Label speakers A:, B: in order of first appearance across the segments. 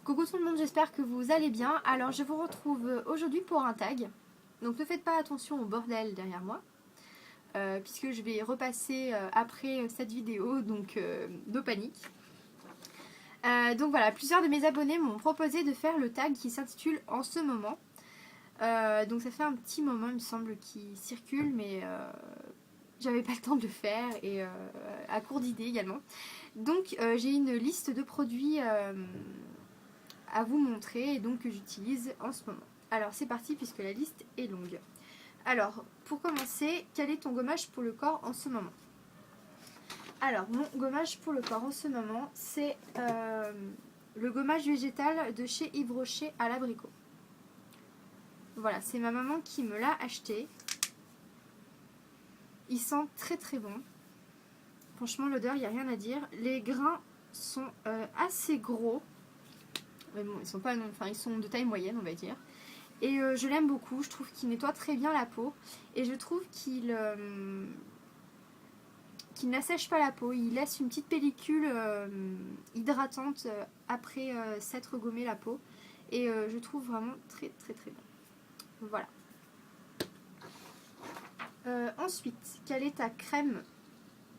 A: Coucou tout le monde, j'espère que vous allez bien. Alors je vous retrouve aujourd'hui pour un tag. Donc ne faites pas attention au bordel derrière moi, puisque je vais repasser après cette vidéo, donc no panique. Donc voilà, plusieurs de mes abonnés m'ont proposé de faire le tag qui s'intitule En ce moment. Donc ça fait un petit moment il me semble qui circule, mais j'avais pas le temps de le faire et à court d'idées également. Donc j'ai une liste de produits à vous montrer et donc que j'utilise en ce moment. Alors c'est parti puisque la liste est longue. Alors pour commencer, quel est ton gommage pour le corps en ce moment? Alors mon gommage pour le corps en ce moment c'est le gommage végétal de chez Yves Rocher à l'abricot. Voilà, c'est ma maman qui me l'a acheté. Il sent très très bon. Franchement l'odeur, il n'y a rien à dire. Les grains sont assez gros. Mais bon, ils sont pas, enfin, ils sont de taille moyenne, on va dire. Et je l'aime beaucoup. Je trouve qu'il nettoie très bien la peau. Et je trouve qu'il n'assèche pas la peau. Il laisse une petite pellicule hydratante après s'être gommé la peau. Et je trouve vraiment très très très bon. Voilà. Ensuite, quelle est ta crème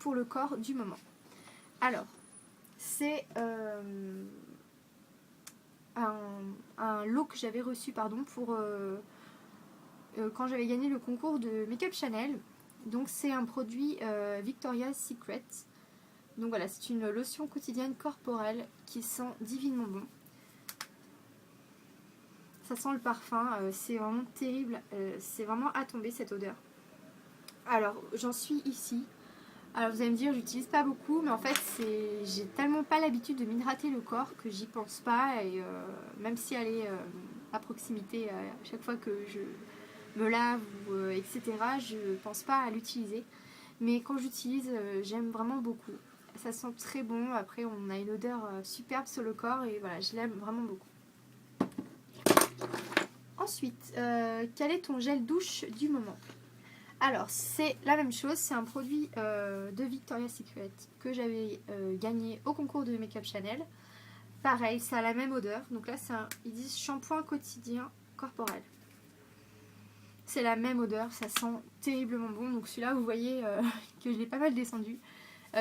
A: pour le corps du moment? Alors, c'est un lot que j'avais reçu pour quand j'avais gagné le concours de Make-up Chanel. Donc c'est un produit Victoria's Secret. Donc voilà, c'est une lotion quotidienne corporelle qui sent divinement bon. Ça sent le parfum, c'est vraiment terrible, c'est vraiment à tomber cette odeur. Alors j'en suis ici. Alors vous allez me dire, j'utilise pas beaucoup, mais en fait j'ai tellement pas l'habitude de m'hydrater le corps que j'y pense pas. Et même si elle est à proximité à chaque fois que je me lave ou etc., je pense pas à l'utiliser. Mais quand j'utilise, j'aime vraiment beaucoup. Ça sent très bon. Après, on a une odeur superbe sur le corps et voilà, je l'aime vraiment beaucoup. Ensuite, quel est ton gel douche du moment? Alors, c'est la même chose. C'est un produit de Victoria's Secret que j'avais gagné au concours de Make-up Chanel. Pareil, ça a la même odeur. Donc là, ils disent shampoing quotidien corporel. C'est la même odeur, ça sent terriblement bon. Donc celui-là, vous voyez que je l'ai pas mal descendu.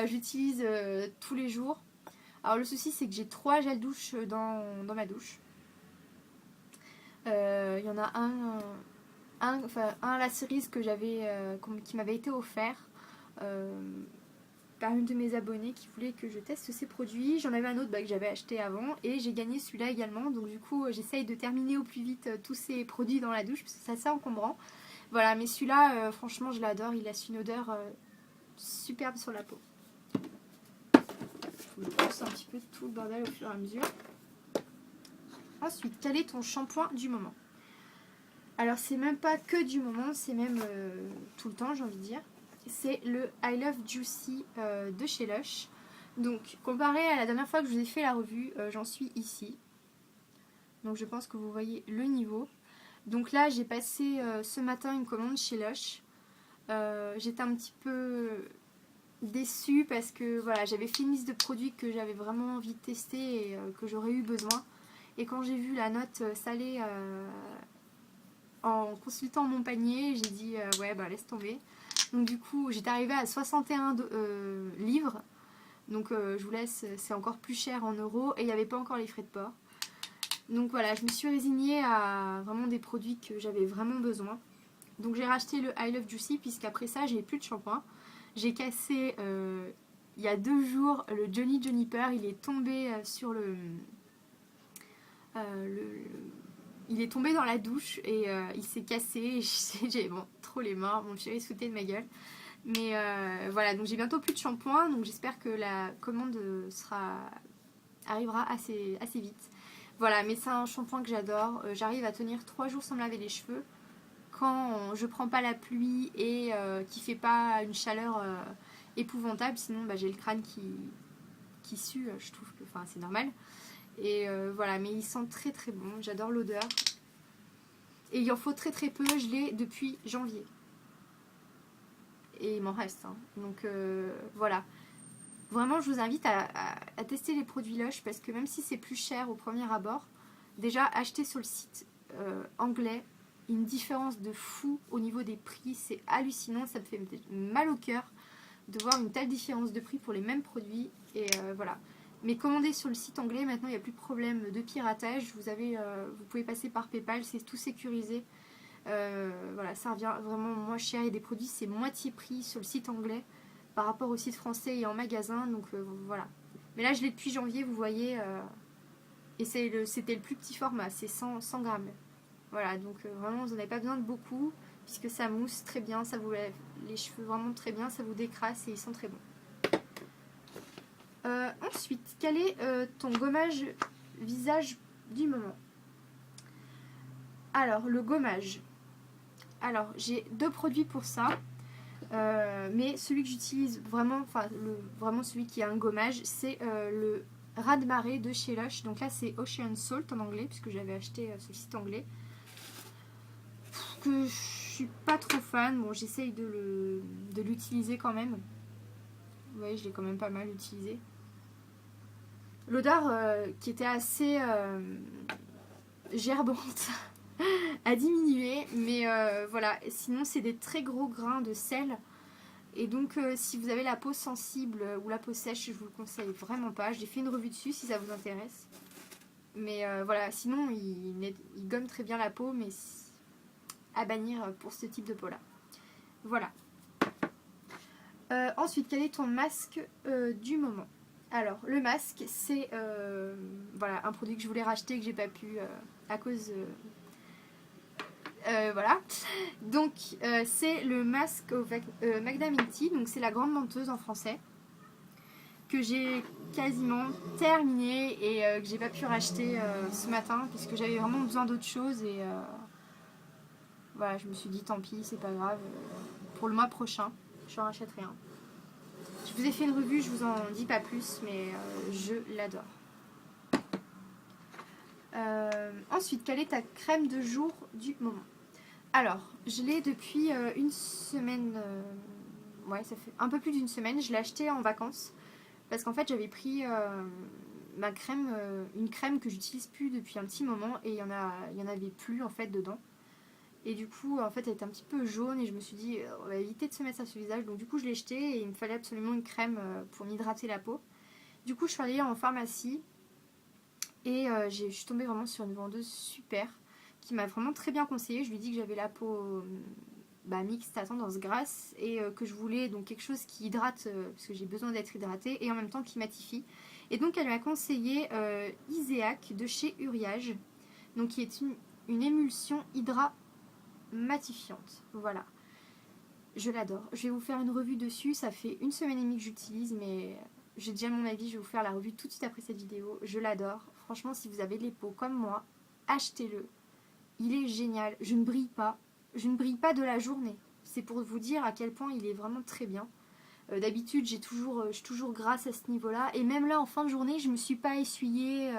A: J'utilise tous les jours. Alors le souci, c'est que j'ai 3 gels douche dans ma douche. Il y en a un à la cerise que qui m'avait été offert par une de mes abonnées qui voulait que je teste ces produits. J'en avais un autre que j'avais acheté avant et j'ai gagné celui-là également. Donc du coup, j'essaye de terminer au plus vite tous ces produits dans la douche parce que c'est assez encombrant. Voilà, mais celui-là, franchement, je l'adore. Il laisse une odeur superbe sur la peau. Je vous pousse un petit peu tout le bordel au fur et à mesure. Ensuite, quel est ton shampoing du moment? Alors, c'est même pas que du moment, c'est même tout le temps, j'ai envie de dire. C'est le I Love Juicy de chez Lush. Donc, comparé à la dernière fois que je vous ai fait la revue, j'en suis ici. Donc, je pense que vous voyez le niveau. Donc là, j'ai passé ce matin une commande chez Lush. J'étais un petit peu déçue parce que voilà, j'avais fait une liste de produits que j'avais vraiment envie de tester et que j'aurais eu besoin. Et quand j'ai vu la note salée en consultant mon panier, j'ai dit ouais bah laisse tomber. Donc du coup j'étais arrivée à 61 livres. Donc je vous laisse, c'est encore plus cher en euros et il n'y avait pas encore les frais de port. Donc voilà, je me suis résignée à vraiment des produits que j'avais vraiment besoin. Donc j'ai racheté le I Love Juicy puisqu'après ça j'ai plus de shampoing. J'ai cassé il y a 2 jours le Johnny Juniper, il est tombé sur il est tombé dans la douche et il s'est cassé. J'ai bon, trop les morts, mon chéri se foutait de ma gueule. Mais voilà, donc j'ai bientôt plus de shampoing, donc j'espère que la commande arrivera assez vite. Voilà, mais c'est un shampoing que j'adore. J'arrive à tenir 3 jours sans me laver les cheveux quand je prends pas la pluie et qui fait pas une chaleur épouvantable. Sinon, j'ai le crâne qui sue. Je trouve que c'est normal. Et voilà, mais il sent très très bon. J'adore l'odeur. Et il en faut très très peu. Je l'ai depuis janvier. Et il m'en reste. Hein. Donc voilà. Vraiment, je vous invite à tester les produits Lush parce que même si c'est plus cher au premier abord, déjà acheter sur le site anglais, une différence de fou au niveau des prix, c'est hallucinant, ça me fait mal au cœur de voir une telle différence de prix pour les mêmes produits. Et voilà. Mais commandez sur le site anglais, maintenant il n'y a plus de problème de piratage, vous pouvez passer par PayPal, c'est tout sécurisé. Voilà, ça revient vraiment moins cher, il y a des produits c'est moitié prix sur le site anglais par rapport au site français et en magasin, donc voilà. Mais là je l'ai depuis janvier, vous voyez, et c'était le plus petit format, c'est 100 grammes. Voilà, donc vraiment vous n'en avez pas besoin de beaucoup, puisque ça mousse très bien, ça vous lève les cheveux vraiment très bien, ça vous décrasse et ils sont très bons. Ensuite, quel est ton gommage visage du moment? Alors, le gommage. Alors, j'ai 2 produits pour ça. Mais celui que j'utilise vraiment, vraiment celui qui a un gommage, c'est le raz de marée de chez Lush. Donc là, c'est Ocean Salt en anglais, puisque j'avais acheté ce site anglais. Que je suis pas trop fan. Bon, j'essaye de l'utiliser quand même. Vous voyez, je l'ai quand même pas mal utilisé. L'odeur qui était assez gerbante a diminué, mais voilà. Sinon, c'est des très gros grains de sel. Et donc, si vous avez la peau sensible ou la peau sèche, je vous le conseille vraiment pas. J'ai fait une revue dessus si ça vous intéresse. Mais voilà, sinon, il gomme très bien la peau, mais à bannir pour ce type de peau-là. Voilà. Ensuite, quel est ton masque du moment? Alors, le masque, c'est voilà, un produit que je voulais racheter et que j'ai pas pu à cause... voilà. Donc, c'est le masque au Magda Minty. Donc, c'est la grande menteuse en français. Que j'ai quasiment terminé et que j'ai pas pu racheter ce matin. Puisque j'avais vraiment besoin d'autre chose. Et voilà, je me suis dit tant pis, c'est pas grave. Pour le mois prochain, je rachèterai un. Je vous ai fait une revue, je vous en dis pas plus, mais je l'adore. Ensuite, quelle est ta crème de jour du moment? Alors, je l'ai depuis une semaine, ouais, ça fait un peu plus d'une semaine. Je l'ai acheté en vacances parce qu'en fait, j'avais pris ma crème, une crème que j'utilise plus depuis un petit moment et il y en avait plus en fait dedans. Et du coup, en fait, elle était un petit peu jaune et je me suis dit, on va éviter de se mettre ça sur le visage. Donc du coup, je l'ai jeté et il me fallait absolument une crème pour m'hydrater la peau. Du coup, je suis allée en pharmacie et je suis tombée vraiment sur une vendeuse super qui m'a vraiment très bien conseillé. Je lui ai dit que j'avais la peau mixte à tendance grasse et que je voulais donc quelque chose qui hydrate parce que j'ai besoin d'être hydratée et en même temps qui matifie. Et donc, elle m'a conseillé Iséac de chez Uriage, donc qui est une émulsion matifiante. Voilà. Je l'adore. Je vais vous faire une revue dessus. Ça fait une semaine et demie que j'utilise, mais j'ai déjà mon avis. Je vais vous faire la revue tout de suite après cette vidéo. Je l'adore. Franchement, si vous avez les peaux comme moi, achetez-le. Il est génial. Je ne brille pas. Je ne brille pas de la journée. C'est pour vous dire à quel point il est vraiment très bien. D'habitude, je suis toujours grasse à ce niveau-là. Et même là, en fin de journée, je ne me suis pas essuyée.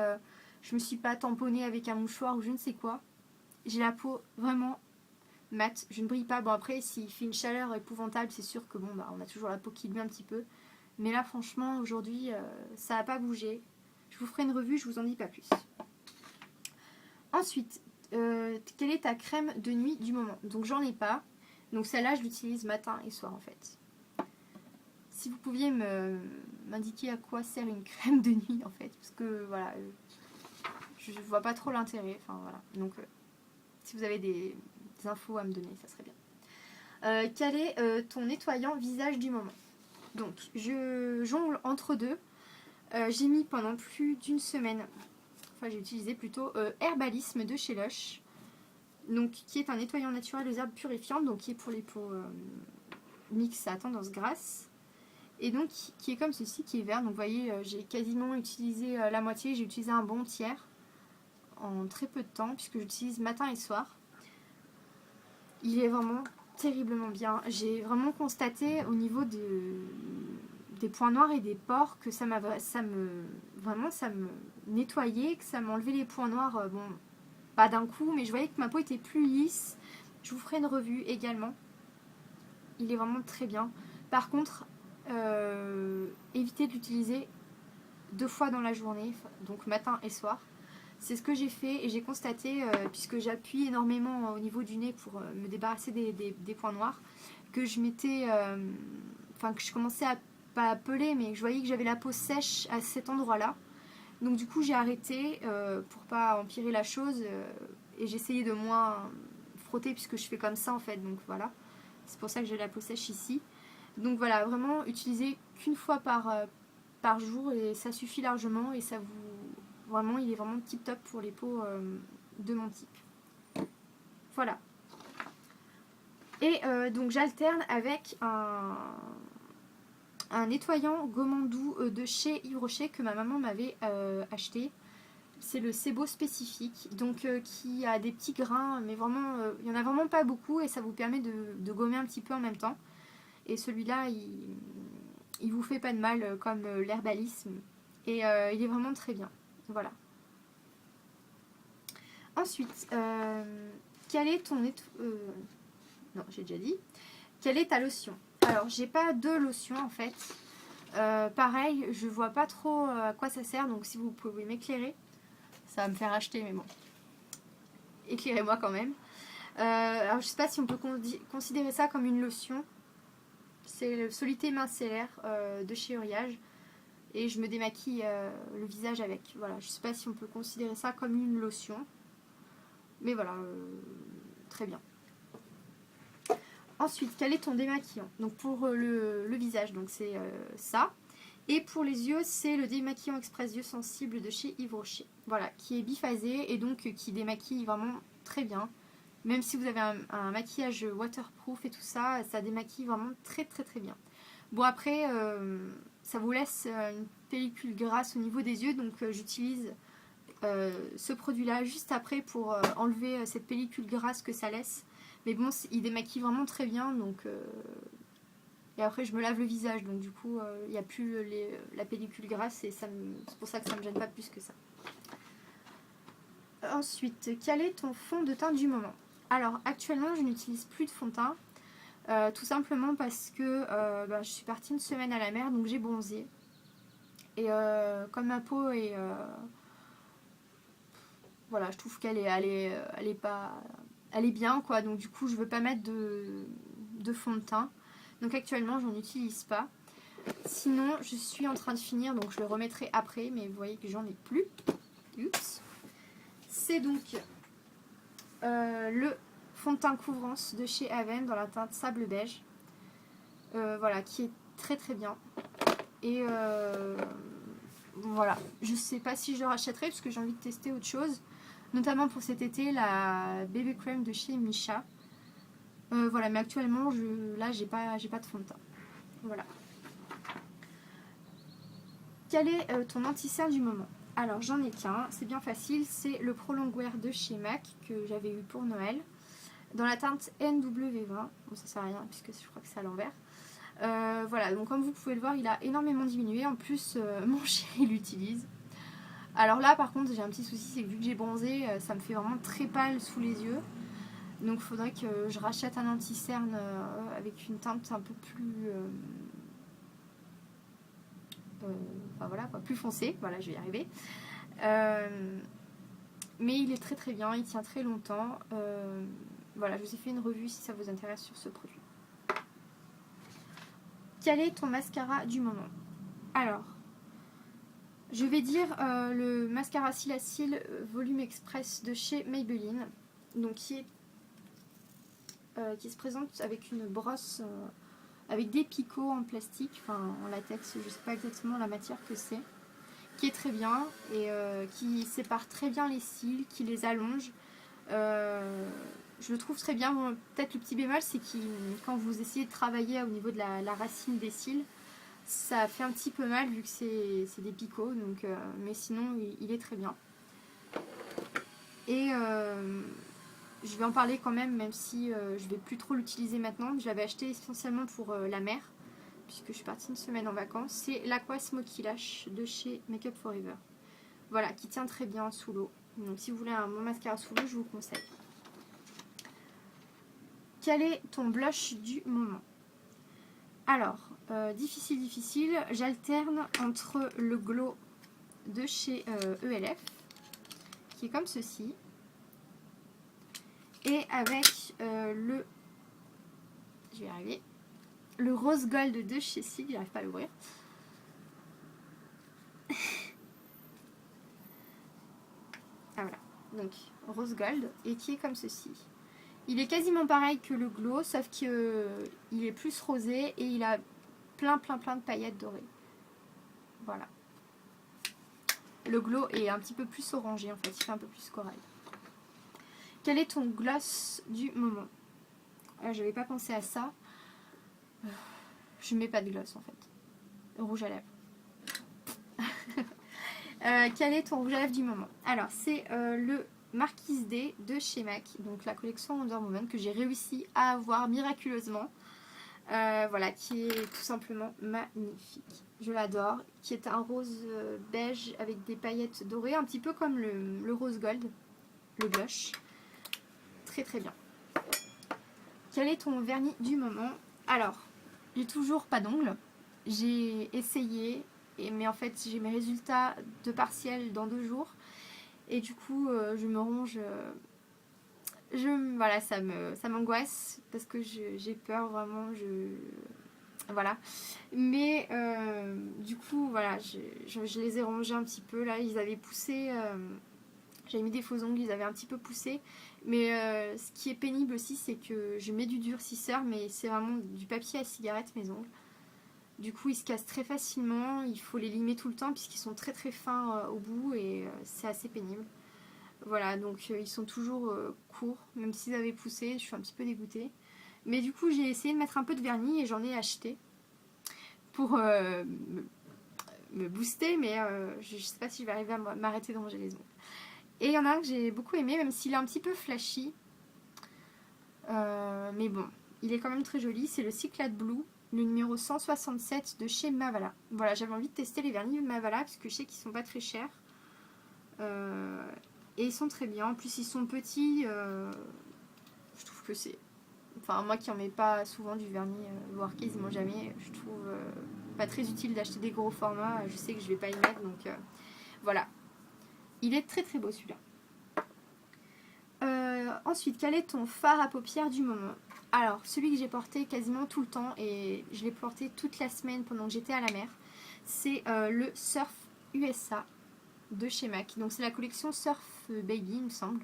A: Je ne me suis pas tamponnée avec un mouchoir ou je ne sais quoi. J'ai la peau vraiment mat, je ne brille pas. Bon, après, s'il fait une chaleur épouvantable, c'est sûr que bon, on a toujours la peau qui brille un petit peu. Mais là, franchement, aujourd'hui, ça n'a pas bougé. Je vous ferai une revue, je vous en dis pas plus. Ensuite, quelle est ta crème de nuit du moment? Donc, j'en ai pas. Donc, celle-là, je l'utilise matin et soir, en fait. Si vous pouviez m'indiquer à quoi sert une crème de nuit, en fait. Parce que, voilà, je vois pas trop l'intérêt. Enfin, voilà. Donc, si vous avez des infos à me donner, ça serait bien. Quel est ton nettoyant visage du moment? Donc, je jongle entre deux. J'ai mis pendant plus d'une semaine, enfin j'ai utilisé plutôt Herbalisme de chez Lush, donc qui est un nettoyant naturel aux herbes purifiantes, donc qui est pour les peaux mixtes à tendance grasse, et donc qui est comme ceci, qui est vert. Donc vous voyez, j'ai quasiment utilisé la moitié, j'ai utilisé un bon tiers en très peu de temps, puisque j'utilise matin et soir. Il est vraiment terriblement bien. J'ai vraiment constaté au niveau des points noirs et des pores que ça me nettoyait, que ça m'enlevait les points noirs, bon, pas d'un coup, mais je voyais que ma peau était plus lisse. Je vous ferai une revue également. Il est vraiment très bien. Par contre, éviter de l'utiliser 2 fois dans la journée, donc matin et soir. C'est ce que j'ai fait et j'ai constaté, puisque j'appuie énormément au niveau du nez pour me débarrasser des points noirs, que je m'étais... Enfin, que je commençais à pas à peler, mais que je voyais que j'avais la peau sèche à cet endroit-là. Donc du coup, j'ai arrêté pour pas empirer la chose et j'essayais de moins frotter puisque je fais comme ça en fait. Donc voilà, c'est pour ça que j'ai la peau sèche ici. Donc voilà, vraiment utiliser qu'une fois par jour et ça suffit largement et ça vous... Vraiment, il est vraiment tip top pour les peaux de mon type. Voilà. Et donc j'alterne avec un nettoyant gommant doux de chez Yves Rocher que ma maman m'avait acheté. C'est le Sebo spécifique, donc qui a des petits grains, mais vraiment, il n'y en a vraiment pas beaucoup et ça vous permet de gommer un petit peu en même temps. Et celui-là, il vous fait pas de mal comme l'herbalisme et il est vraiment très bien. Voilà. Ensuite, quel est ton non, j'ai déjà dit. Quelle est ta lotion? Alors, j'ai pas de lotion en fait. Pareil, je vois pas trop à quoi ça sert, donc si vous pouvez m'éclairer, ça va me faire acheter, mais bon. Éclairez-moi quand même. Alors, je sais pas si on peut considérer ça comme une lotion. C'est le Solité micellaire de chez Uriage. Et je me démaquille le visage avec. Voilà, je sais pas si on peut considérer ça comme une lotion. Mais voilà, très bien. Ensuite, quel est ton démaquillant? Donc pour le visage, donc c'est ça. Et pour les yeux, c'est le démaquillant express yeux sensibles de chez Yves Rocher. Voilà, qui est biphasé et donc qui démaquille vraiment très bien. Même si vous avez un maquillage waterproof et tout ça, ça démaquille vraiment très très très bien. Bon après, ça vous laisse une pellicule grasse au niveau des yeux, donc j'utilise ce produit-là juste après pour enlever cette pellicule grasse que ça laisse. Mais bon, il démaquille vraiment très bien, donc... Et après, je me lave le visage, donc du coup, il n'y a plus la pellicule grasse et c'est pour ça que ça ne me gêne pas plus que ça. Ensuite, quel est ton fond de teint du moment? Alors, actuellement, je n'utilise plus de fond de teint, tout simplement parce que je suis partie une semaine à la mer, donc j'ai bronzé. Et comme ma peau est... voilà, je trouve qu'elle est pas... Elle est bien, quoi, donc du coup, je veux pas mettre de fond de teint. Donc actuellement, j'en utilise pas. Sinon, je suis en train de finir, donc je le remettrai après, mais vous voyez que j'en ai plus. Oups. C'est donc le fond de teint couvrance de chez Aven dans la teinte sable beige. Voilà, qui est très très bien. Et voilà, je sais pas si je le rachèterai parce que j'ai envie de tester autre chose. Notamment pour cet été, la BB Cream de chez Misha. Voilà, mais actuellement, là, j'ai pas de fond de teint. Voilà. Quel est ton anti-cerne du moment? Alors, j'en ai qu'un, c'est bien facile, c'est le Pro Longwear de chez MAC que j'avais eu pour Noël. Dans la teinte NW20, bon, ça sert à rien puisque je crois que c'est à l'envers. Voilà, donc comme vous pouvez le voir, il a énormément diminué. En plus, mon chéri l'utilise. Alors là, par contre, j'ai un petit souci, c'est que vu que j'ai bronzé, ça me fait vraiment très pâle sous les yeux. Donc il faudrait que je rachète un anti-cerne avec une teinte un peu plus... enfin voilà quoi, plus foncée. Voilà, je vais y arriver. Mais il est très très bien, il tient très longtemps. Voilà, je vous ai fait une revue si ça vous intéresse sur ce produit. Quel est ton mascara du moment? Alors, je vais dire le mascara cils à cils volume express de chez Maybelline. Donc qui se présente avec une brosse avec des picots en plastique, enfin en latex, je ne sais pas exactement la matière que c'est, qui est très bien et qui sépare très bien les cils, qui les allonge. Je le trouve très bien. Bon, peut-être le petit bémol, c'est que quand vous essayez de travailler au niveau de la racine des cils, ça fait un petit peu mal vu que c'est des picots, donc, mais sinon il est très bien. Et je vais en parler quand même si je vais plus trop l'utiliser maintenant. Je l'avais acheté essentiellement pour la mer, puisque je suis partie une semaine en vacances. C'est l'Aqua Smoky Lash de chez Makeup Forever. Voilà, qui tient très bien sous l'eau. Donc si vous voulez un bon mascara sous l'eau, je vous conseille. Quel est ton blush du moment? Alors, difficile, j'alterne entre le glow de chez ELF, qui est comme ceci, et avec le, je vais y arriver, le rose gold de chez Sig, j'arrive pas à l'ouvrir. Ah voilà, donc rose gold, et qui est comme ceci. Il est quasiment pareil que le glow, sauf qu'il est plus rosé et il a plein de paillettes dorées. Voilà. Le glow est un petit peu plus orangé en fait, il fait un peu plus corail. Quel est ton gloss du moment? Je n'avais pas pensé à ça. Je mets pas de gloss en fait. Rouge à lèvres. Quel est ton rouge à lèvres du moment? Alors c'est le Marquise D de chez MAC, donc la collection Wonder Woman que j'ai réussi à avoir miraculeusement. Voilà, qui est tout simplement magnifique. Je l'adore. Qui est un rose beige avec des paillettes dorées, un petit peu comme le rose gold, le blush. Très bien. Quel est ton vernis du moment? Alors, j'ai toujours pas d'ongles. J'ai essayé, mais en fait j'ai mes résultats de partiel dans 2 jours. Et du coup, je me ronge. Voilà, ça m'angoisse parce que j'ai peur vraiment. Voilà. Mais du coup, voilà, je les ai rongés un petit peu. Là, ils avaient poussé. J'avais mis des faux ongles, ils avaient un petit peu poussé. Mais ce qui est pénible aussi, c'est que je mets du durcisseur, mais c'est vraiment du papier à cigarette, mes ongles. Du coup, ils se cassent très facilement. Il faut les limer tout le temps puisqu'ils sont très fins au bout et c'est assez pénible. Voilà, donc ils sont toujours courts, même s'ils avaient poussé. Je suis un petit peu dégoûtée. Mais du coup, j'ai essayé de mettre un peu de vernis et j'en ai acheté pour me booster, mais je sais pas si je vais arriver à m'arrêter de ranger les ongles. Et il y en a un que j'ai beaucoup aimé, même s'il est un petit peu flashy. Mais bon, il est quand même très joli. C'est le Cyclade Blue, le numéro 167 de chez Mavala. Voilà, j'avais envie de tester les vernis de Mavala parce que je sais qu'ils sont pas très chers. Et ils sont très bien. En plus, ils sont petits. Je trouve que c'est... Enfin, moi qui en mets pas souvent du vernis, voire quasiment jamais, je trouve pas très utile d'acheter des gros formats. Je sais que je vais pas y mettre, donc voilà. Il est très beau celui-là. Ensuite, quel est ton fard à paupières du moment? Alors, celui que j'ai porté quasiment tout le temps, et je l'ai porté toute la semaine pendant que j'étais à la mer, c'est le Surf USA de chez MAC. Donc c'est la collection Surf Baby, il me semble.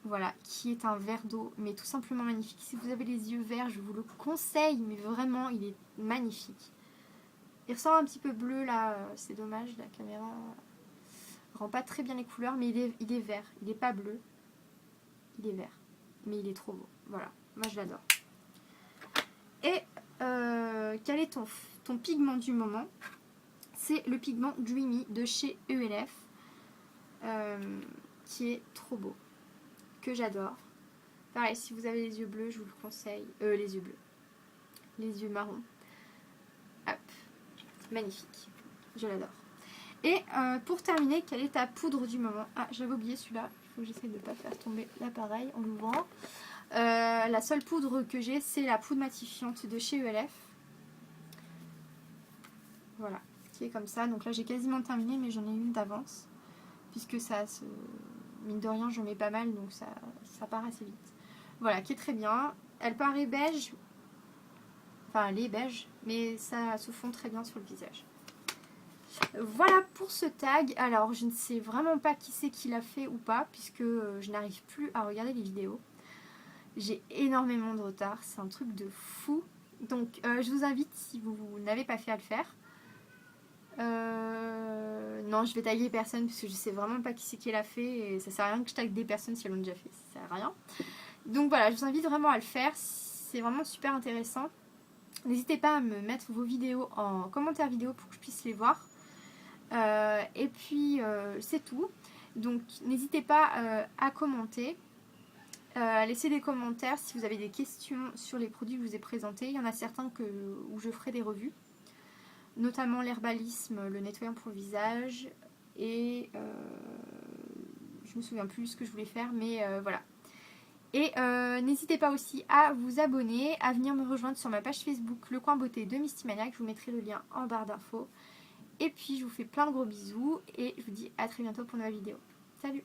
A: Voilà, qui est un verre d'eau, mais tout simplement magnifique. Si vous avez les yeux verts, je vous le conseille, mais vraiment, il est magnifique. Il ressort un petit peu bleu là, c'est dommage, la caméra rend pas très bien les couleurs, mais il est vert, il est pas bleu, il est vert, mais il est trop beau. Voilà, moi je l'adore. Et quel est ton pigment du moment? C'est le pigment Dreamy de chez ELF, qui est trop beau, que j'adore. Pareil, si vous avez les yeux bleus, je vous le conseille. Les yeux bleus. Les yeux marrons. Hop. Magnifique. Je l'adore. Et pour terminer, quelle est ta poudre du moment? Ah, j'avais oublié celui-là. Il faut que j'essaie de ne pas faire tomber l'appareil en l'ouvrant. La seule poudre que j'ai, c'est la poudre matifiante de chez ELF. Voilà. Qui est comme ça. Donc là, j'ai quasiment terminé, mais j'en ai une d'avance. Puisque ça se... Mine de rien, j'en mets pas mal, donc ça part assez vite. Voilà, qui est très bien. Elle paraît beige. Enfin, elle est beige, mais ça se fond très bien sur le visage. Voilà pour ce tag. Alors, je ne sais vraiment pas qui c'est qui l'a fait ou pas, puisque je n'arrive plus à regarder les vidéos. J'ai énormément de retard. C'est un truc de fou. Donc, je vous invite, si vous n'avez pas fait, à le faire. Non, je vais taguer personne parce que je sais vraiment pas qui c'est qui l'a fait et ça sert à rien que je tague des personnes si elles l'ont déjà fait, ça sert à rien. Donc voilà, je vous invite vraiment à le faire, c'est vraiment super intéressant. N'hésitez pas à me mettre vos vidéos en commentaire vidéo pour que je puisse les voir. Et puis c'est tout. Donc n'hésitez pas à commenter, à laisser des commentaires si vous avez des questions sur les produits que je vous ai présentés. Il y en a certains où je ferai des revues. Notamment l'herbalisme, le nettoyant pour le visage et je me souviens plus ce que je voulais faire, mais voilà. Et n'hésitez pas aussi à vous abonner, à venir me rejoindre sur ma page Facebook Le Coin Beauté de Mystymaniac. Je vous mettrai le lien en barre d'infos. Et puis je vous fais plein de gros bisous et je vous dis à très bientôt pour une nouvelle vidéo. Salut!